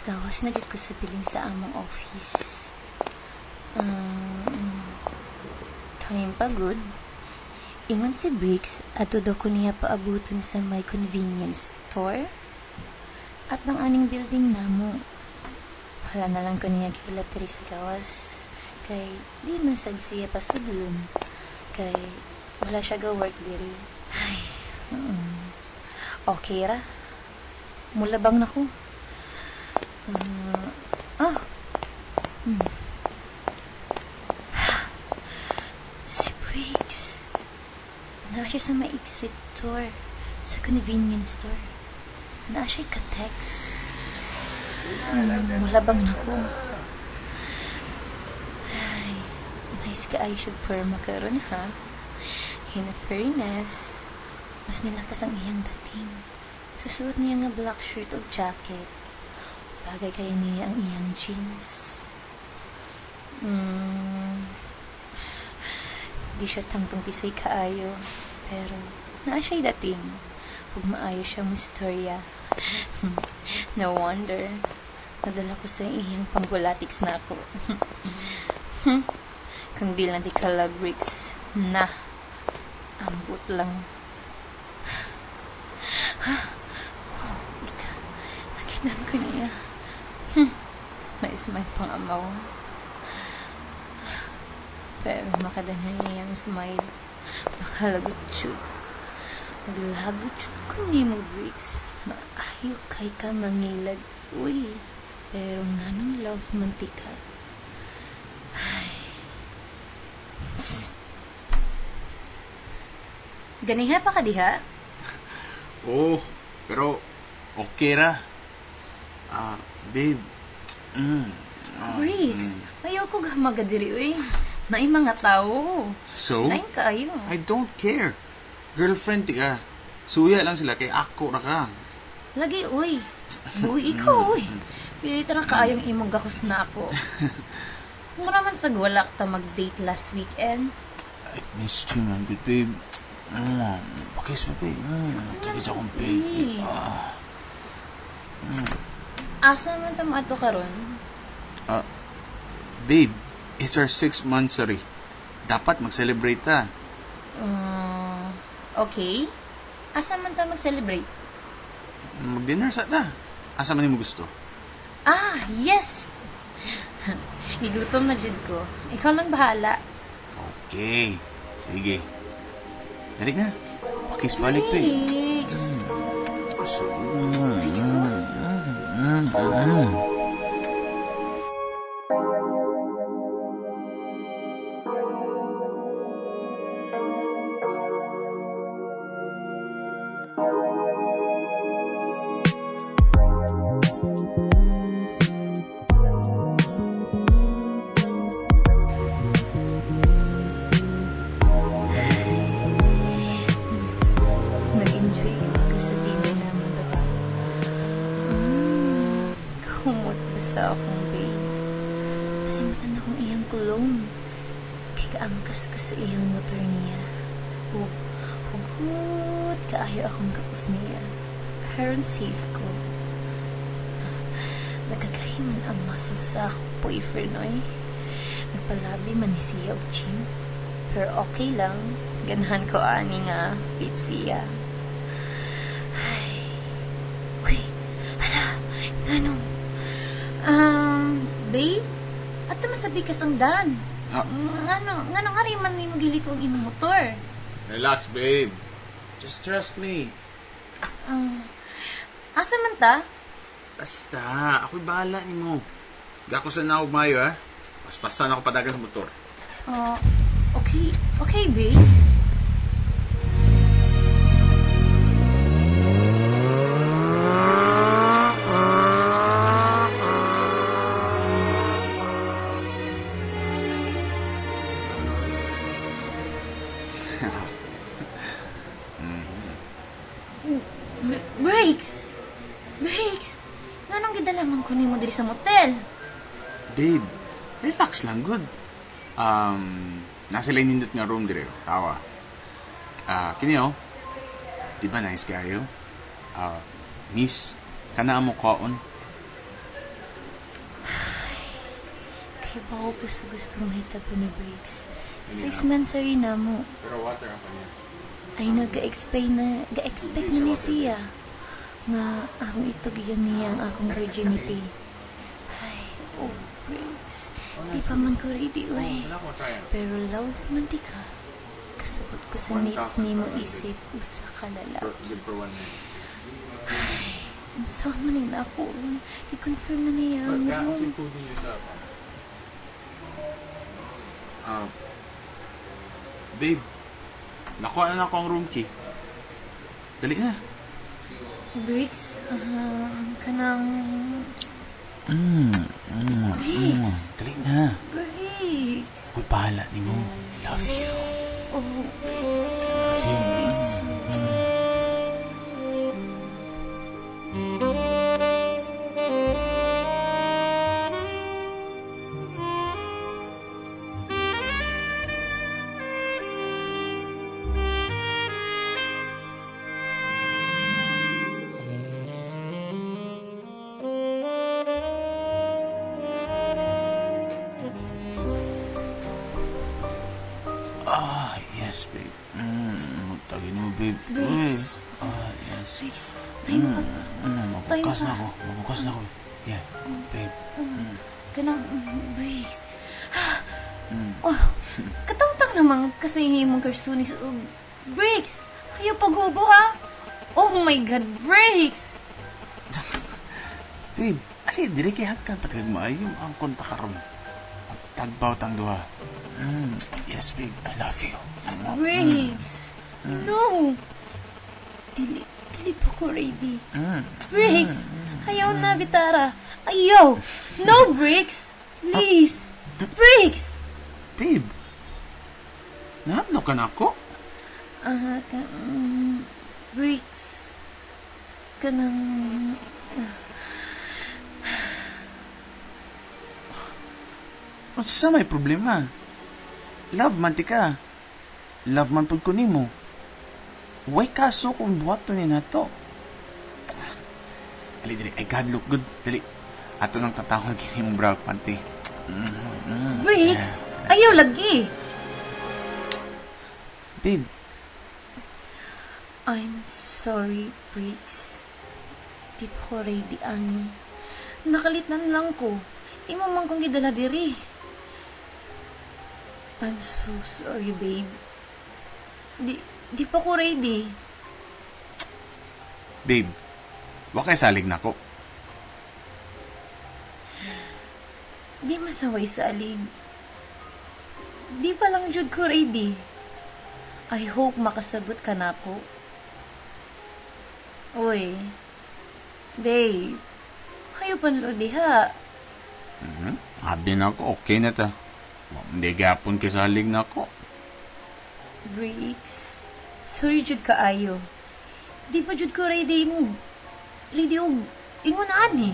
Gawas na gid ko sa piling sa among office. Time pa good. Ingon si Briggs ato daw ko niya paabuton sa may convenience store. At bang aning building namo. Wala na lang ko niya gilatri sa gawas. Kay di man sad siya pasudlon. Kay wala siya ga work diri. Ay, okay ra. Mulabang na ko. Si Briggs. Naa siya sa may exit door. Sa convenience store. Naa siya ka-text. Mulabang na ko. Ay, nice ka ay siya perma karon ha. In fairness, mas nilakas ang iyang dating. Sa suot niya nga black shirt o jacket. Bagay kaya niya ang iyang jeans. Di siya tangtong tisoy kaayo. Pero, naa siya'y dating. Huwag maayo siya mistorya. No wonder. Nadala ko sa iyang panggulatics na ako. Kung di lang di kalabricks na ambot lang. Nakita ko niya. Smile pang amaw. Pero makadana niya yung smile. Makalagot yun. Maglagot yun kung di mo Briggs. Maayo kay ka mangilag. Uy. Pero nanong love mantika. Ay. Ganiha pa ka diha? Oo, pero okay ra. Babe. Briggs, ayaw ko gamagadiri, uy. Naay mga tao. So? Naay kaayo. I don't care. Girlfriend ti ka. Suya lang sila kay ako na ka. Lagi, uy. Buwi ikaw, uy. Pilita na kaayong imong gakos na ako. Mura man sa gwalak ta mag-date last weekend. I missed you, man. But babe, pakis mo, babe. Tugis akong babe. Asa man tamo ato karon? Babe, it's our 6th monthsary. Dapat mag-celebrate ta. Okay. Asa man ta mag-celebrate? Mag-dinner sa ta. Asa man mo gusto? Yes! Igutom na jud ko. Ikaw lang bahala. Okay. Sige. Dali na. Pakis balik, babe. Briggs! Nag-enjoy ka sa dinner naman, diba? Kumot ba sa akong babe? Kasimatan akong iyang kulong. Kaya kaangkas ko sa iyang motor niya. Hugot kaayo akong kapos niya. Haron safe ko. Nagkagahiman ang muscle sa akong boyfriend, oy. Nagpalabi man ni siya og gym. Pero okay lang. Ganahan ko ani nga fit siya. Ay. Uy, hala. Ganong. Babe? At masabi ka sang dan. Nga man ni magili ko ang imong motor. Relax, babe. Just trust me. Asa man ta? Basta, ako'y bahala ni mo. Gakusan na ako mayo, ha? Paspasan ako padagan sa motor. Okay. Okay, babe. Breaks! Nganong gidalaman ko nimo diri sa motel? Babe, relax lang, good. Nasa nindot nga room dire, tawa. Kini di ba nice kayo? Miss, kana mo kaon? Kaya ba ako gusto mahitabo ni Briggs? 6 months rin na mo. Pero water ang kanya. Ay ga-expect na ni siya. Nga akong itugyan niya ang akong virginity. Ay, oh, Briggs. Di pa man ko ready, uy. Pero love man di ka. Kasabot ko sa needs ni mo isip usa ka lalaki. Ay, saan man yun ako? I-confirm na niya. Babe, nakuha na ako ang room key. Dali na. Briggs, kanang... Briggs! Dali na. Briggs! Kung bahala ni mo. I love you. Oh, Briggs. Yes, babe. Tagin mo, babe. Briggs. Yes. Briggs, tayo pa. Mabukas na ako. Mabukas na ako. Yeah, babe. Kanang, Briggs. Oh, katangtang naman kasi himong karsunis. Briggs, ayaw paghubo ha? Oh my God, Briggs! Babe, ali, dire kay hagkan patagag maayo ang konta karon. Tagbaw tang duha. Yes, babe. I love you. Briggs! No! Dili pa ko ready. Briggs! Ayaw na, Bitara. Ayaw! No, Briggs! Please! Briggs! Babe, nahadlo ka na ako? Briggs. Kanang... Sa may problema? Love man ti ka. Love man pud ko nimo. Way kaso kung buhat to ni nato. Ali, dali. I God look good. Dali. Ato nang tatawag kini mong bra panty. Briggs! Ayaw lagi! Babe, I'm sorry, Briggs. Di pa ko ready, ani. Nakalitnan lang ko. Imo man kong gidala diri. I'm so sorry, babe. Di pa ko ready. babe. Wa kay salig na ko. Di masaway sa alig. Di pa lang jud ko ready. I hope makasabot ka na ko. Uy, babe. Hayo panlo diha. Abi na ko, okay na ta. Hindi gapon kay salig na ko. Briggs, sorry jud kaayo. Di pa jud ko ready og ingon ani.